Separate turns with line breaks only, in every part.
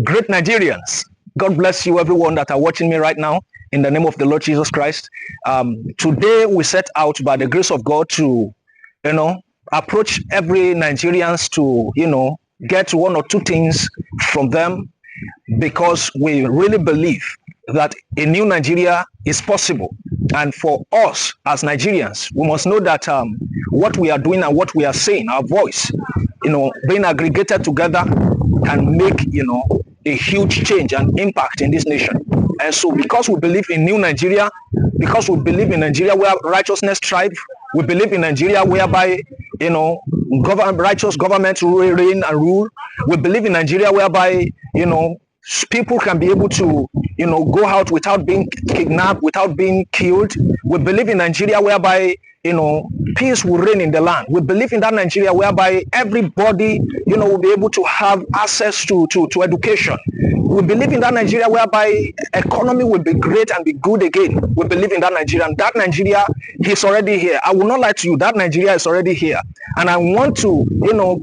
Great Nigerians. God bless you, everyone that are watching me right now, in the name of the Lord Jesus Christ. Today we set out by the grace of God to, approach every Nigerians to, get one or two things from them, because we really believe that a new Nigeria is possible. And for us as Nigerians, we must know that what we are doing and what we are saying, our voice, being aggregated together can make, a huge change and impact in this nation. And so because we believe in new Nigeria, because we believe in Nigeria where righteousness thrives, we believe in Nigeria whereby, righteous government reign and rule. We believe in Nigeria whereby, people can be able to, go out without being kidnapped, without being killed. We believe in Nigeria whereby, peace will reign in the land. We believe in that Nigeria whereby everybody, will be able to have access to education. We believe in that Nigeria whereby economy will be great and be good again. We believe in that Nigeria, and that Nigeria is already here. I will not lie to you, that Nigeria is already here. And I want to,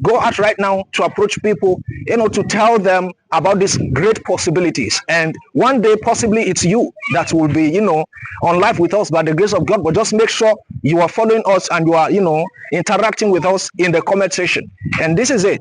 go out right now to approach people, to tell them about these great possibilities. And one day, possibly it's you that will be, on live with us by the grace of God. But just make sure you are following us and you are, interacting with us in the comment section. And this is it.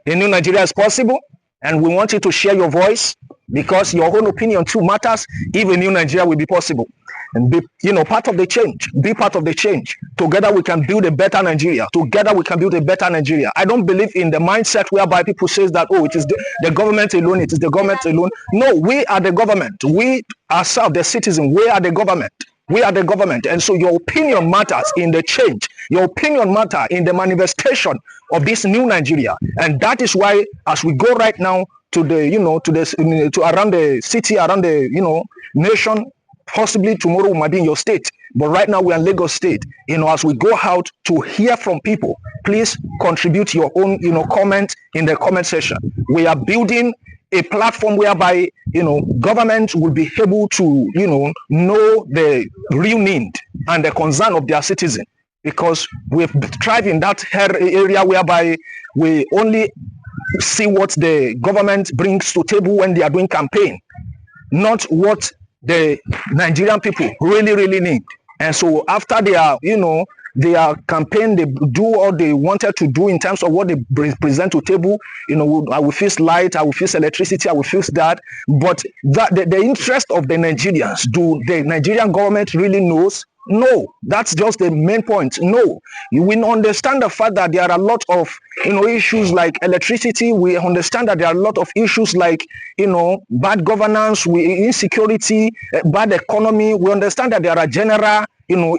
A new Nigeria is possible. And we want you to share your voice, because your own opinion too matters if a new Nigeria will be possible. And be, part of the change. Be part of the change. Together we can build a better Nigeria. Together we can build a better Nigeria. I don't believe in the mindset whereby people say that, oh, it is the government alone, it is the government alone. No, we are the government. We ourselves, the citizens, we are the government. We are the government. And so your opinion matters in the change. Your opinion matters in the manifestation of this new Nigeria. And that is why, as we go right now to the, to around the city, around the, nation, possibly tomorrow we might be in your state. But right now we are in Lagos State. As we go out to hear from people, please contribute your own, comment in the comment section. We are building a platform whereby, government will be able to, know the real need and the concern of their citizen. Because we've thrived in that area whereby we only see what the government brings to table when they are doing campaign, not what the Nigerian people really, really need. And so after they are, their campaign, they do all they wanted to do in terms of what they present to table. I will fix light, I will fix electricity, I will fix that. But that the interest of the Nigerians, do the Nigerian government really knows? No, that's just the main point. No, we understand the fact that there are a lot of issues like electricity. We understand that there are a lot of issues like bad governance, insecurity, bad economy. We understand that there are general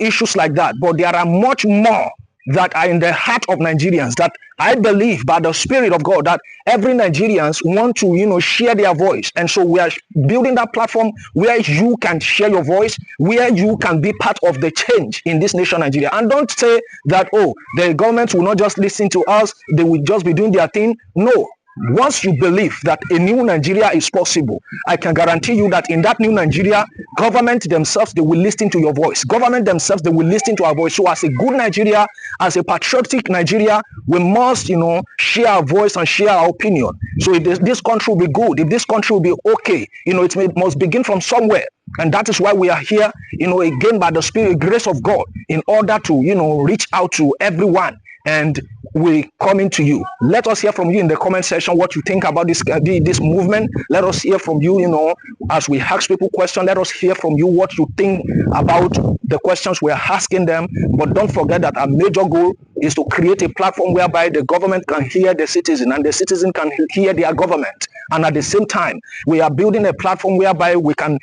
issues like that, but there are much more that are in the heart of Nigerians, that I believe by the Spirit of God that every Nigerians want to share their voice. And so we are building that platform where you can share your voice, where you can be part of the change in this nation, Nigeria. And don't say that, oh, the government will not just listen to us, they will just be doing their thing. No. Once you believe that a new Nigeria is possible, I can guarantee you that in that new Nigeria, government themselves, they will listen to your voice. Government themselves, they will listen to our voice. So as a good Nigeria, as a patriotic Nigeria, we must, share our voice and share our opinion. So if this country will be good, if this country will be okay, it must begin from somewhere. And that is why we are here, again, by the Spirit, grace of God, in order to, reach out to everyone. And we coming to you. Let us hear from you in the comment section what you think about this movement. Let us hear from you, as we ask people questions. Let us hear from you what you think about the questions we are asking them. But don't forget that our major goal is to create a platform whereby the government can hear the citizen and the citizen can hear their government. And at the same time, we are building a platform whereby we can,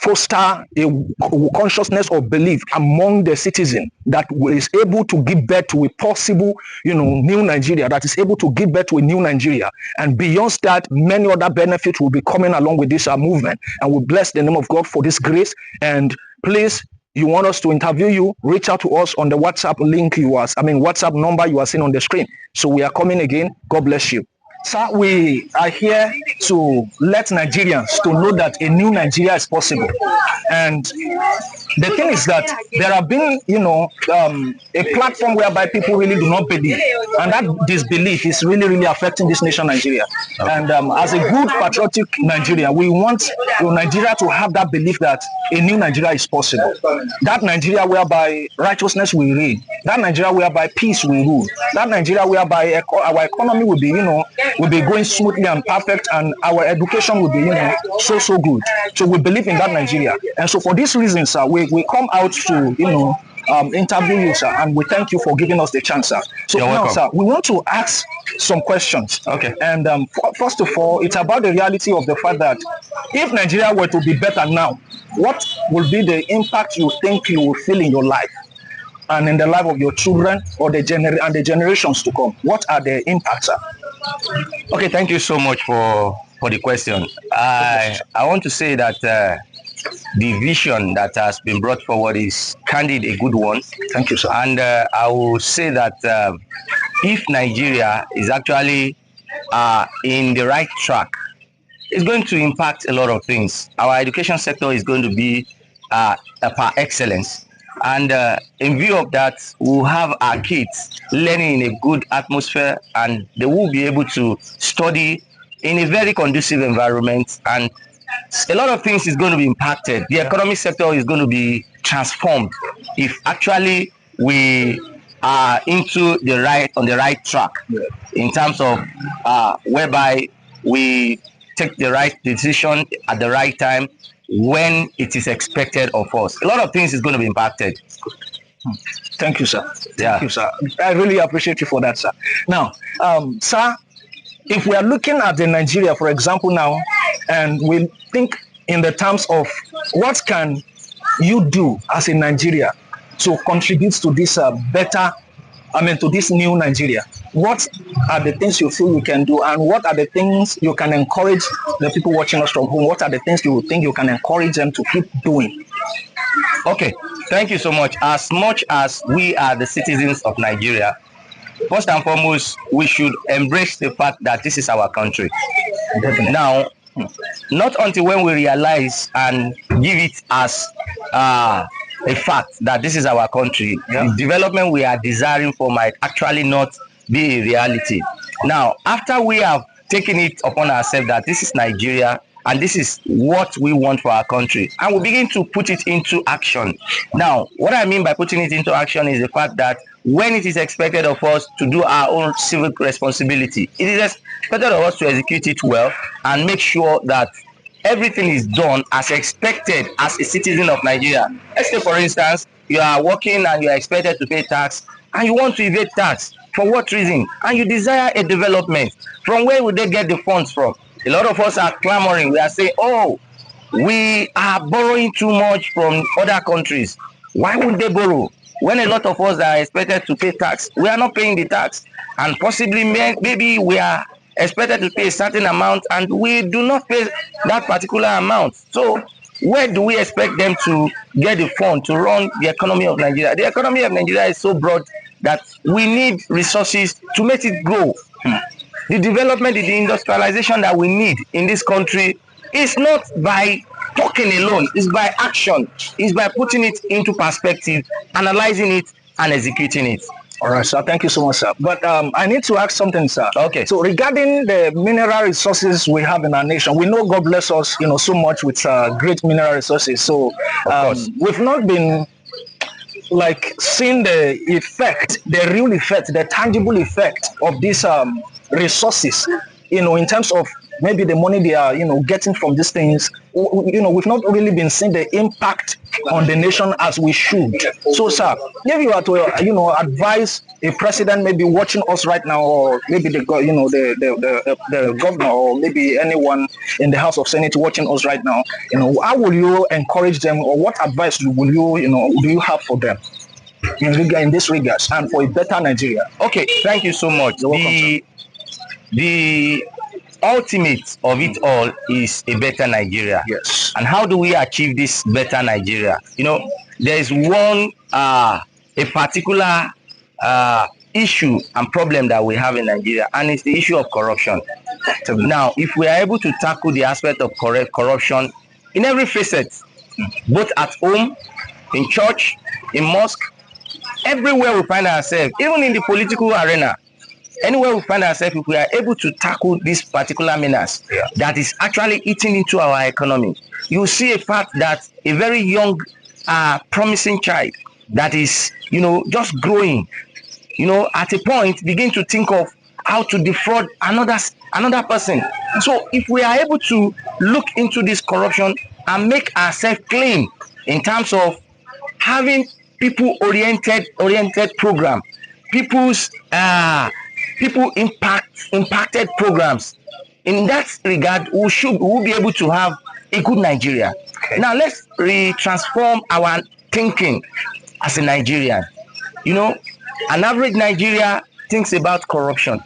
foster a consciousness of belief among the citizen that is able to give birth to a possible, new Nigeria, that is able to give birth to a new Nigeria. And beyond that, many other benefits will be coming along with this movement. And we bless the name of God for this grace. And please, you want us to interview you, reach out to us on the WhatsApp link WhatsApp number you are seeing on the screen. So we are coming again. God bless you. Sir, we are here to let Nigerians to know that a new Nigeria is possible. And the thing is that there have been, a platform whereby people really do not believe. And that disbelief is really, really affecting this nation, Nigeria. Okay. And as a good patriotic Nigeria, we want Nigeria to have that belief that a new Nigeria is possible. That Nigeria whereby righteousness will reign. That Nigeria whereby peace will rule. That Nigeria whereby our economy will be, will be going smoothly and perfect, and our education will be, so good. So we believe in that Nigeria. And so for this reason, sir, we come out to, interview you, sir, and we thank you for giving us the chance, sir. So
You're
now,
welcome.
sir, we want to ask some questions.
Okay.
And first of all, it's about the reality of the fact that if Nigeria were to be better now, what will be the impact you think you will feel in your life and in the life of your children or the generations to come? What are the impacts, sir?
Okay, thank you so much for the question. I want to say that the vision that has been brought forward is candid a good one.
Thank you, sir.
And I will say that if Nigeria is actually in the right track, it's going to impact a lot of things. Our education sector is going to be par excellence. And in view of that, we'll have our kids learning in a good atmosphere, and they will be able to study in a very conducive environment, and a lot of things is going to be impacted. The economic sector is going to be transformed if actually we are on the right track in terms of whereby we take the right decision at the right time when it is expected of us. A lot of things is going to be impacted.
Thank you, sir. Thank you, sir. I really appreciate you for that, sir. Now, sir, if we are looking at the Nigeria, for example, now, and we think in the terms of what can you do as a Nigeria to contribute to this to this new Nigeria, what are the things you feel you can do, and what are the things you can encourage the people watching us from home? What are the things you think you can encourage them to keep doing?
Okay, thank you so much. As much as we are the citizens of Nigeria, first and foremost, we should embrace the fact that this is our country. Now, not until when we realize and give it as a fact that this is our country, the development we are desiring for might actually not be a reality. Now, after we have taken it upon ourselves that this is Nigeria and this is what we want for our country, and we begin to put it into action. Now, what I mean by putting it into action is the fact that when it is expected of us to do our own civic responsibility, it is expected of us to execute it well and make sure that everything is done as expected as a citizen of Nigeria. Let's say, for instance, you are working and you are expected to pay tax, and you want to evade tax. For what reason? And you desire a development. From where would they get the funds from? A lot of us are clamoring. We are saying, oh, we are borrowing too much from other countries. Why would they borrow? When a lot of us are expected to pay tax, we are not paying the tax. And possibly, maybe we are expected to pay a certain amount and we do not pay that particular amount. So where do we expect them to get the fund to run the economy of Nigeria? The economy of Nigeria is so broad that we need resources to make it grow. The development, the industrialization that we need in this country is not by talking alone, it's by action, it's by putting it into perspective, analyzing it and executing it.
All right, sir. Thank you so much, sir. But I need to ask something, sir.
Okay.
So regarding the mineral resources we have in our nation, we know God bless us, so much with great mineral resources. So we've not been seeing the effect, the real effect, the tangible effect of these resources, in terms of maybe the money they are, getting from these things. We've not really been seeing the impact on the nation as we should. So, sir, if you are to, advise a president maybe watching us right now, or maybe the governor, or maybe anyone in the House of Senate watching us right now, how will you encourage them, or what advice will you, do you have for them in this regards and for a better Nigeria?
Okay, thank you so much.
You're welcome,
The ultimate of it all is a better Nigeria.
Yes.
And how do we achieve this better Nigeria? There is one a particular issue and problem that we have in Nigeria, and it's the issue of corruption. Now, if we are able to tackle the aspect of corruption in every facet, both at home, in church, in mosque, everywhere we find ourselves, even in the political arena, anywhere we find ourselves, if we are able to tackle this particular menace that is actually eating into our economy, you see a fact that a very young, promising child that is, just growing, at a point begin to think of how to defraud another person. So if we are able to look into this corruption and make ourselves clean in terms of having people oriented program, people impacted programs, in that regard we will be able to have a good Nigeria. Okay. Now let's transform our thinking as a Nigerian. An average Nigeria thinks about corruption.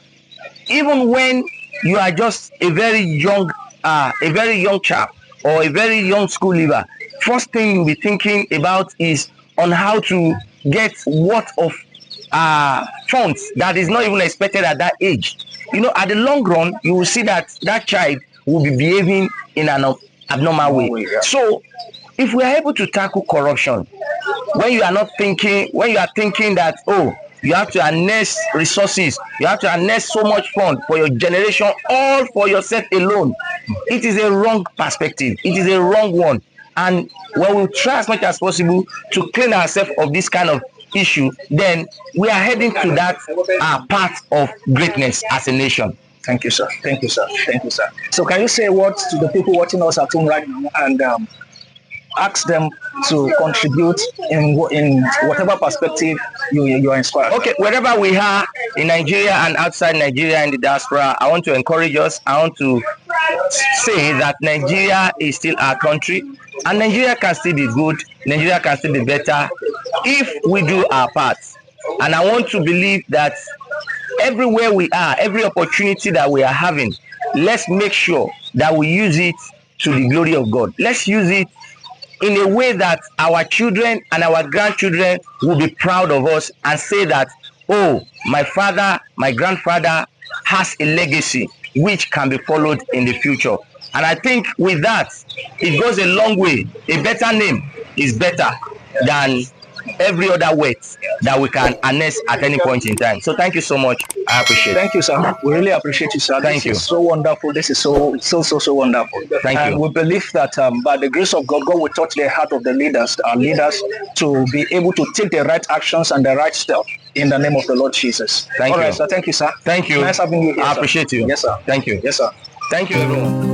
Even when you are just a very young chap or a very young school leaver, first thing you'll be thinking about is on how to get what of funds that is not even expected at that age. At the long run, you will see that child will be behaving in an abnormal way. Yeah. So if we are able to tackle corruption, when you are thinking that, oh, you have to harness resources, you have to harness so much fund for your generation, all for yourself alone, it is a wrong perspective. It is a wrong one. And when we try as much as possible to clean ourselves of this kind of issue, then we are heading to that path of greatness as a nation.
Thank you, sir. Thank you, sir. Thank you, sir. So can you say what to the people watching us at home right now, and ask them to contribute in whatever perspective you are inspired?
Okay, wherever we are in Nigeria and outside Nigeria in the diaspora, I want to encourage us. I want to say that Nigeria is still our country, and Nigeria can still be good. Nigeria can still be better if we do our part. And I want to believe that everywhere we are, every opportunity that we are having, let's make sure that we use it to the glory of God. Let's use it in a way that our children and our grandchildren will be proud of us and say that, oh, my father, my grandfather has a legacy which can be followed in the future. And I think with that, it goes a long way. A better name is better than every other weight that we can harness at any point in time. So thank you so much. I appreciate it.
Thank you, sir. We really appreciate you, sir.
Thank you.
This is so wonderful. This is so wonderful.
Thank you.
And we believe that by the grace of God, God will touch the heart of the leaders, our leaders, to be able to take the right actions and the right step in the name of the Lord Jesus.
Thank you.
All right, sir. Thank you, sir.
Thank you.
Nice having you here,
I appreciate you.
Yes, sir.
Thank you.
Yes, sir.
Thank you, everyone.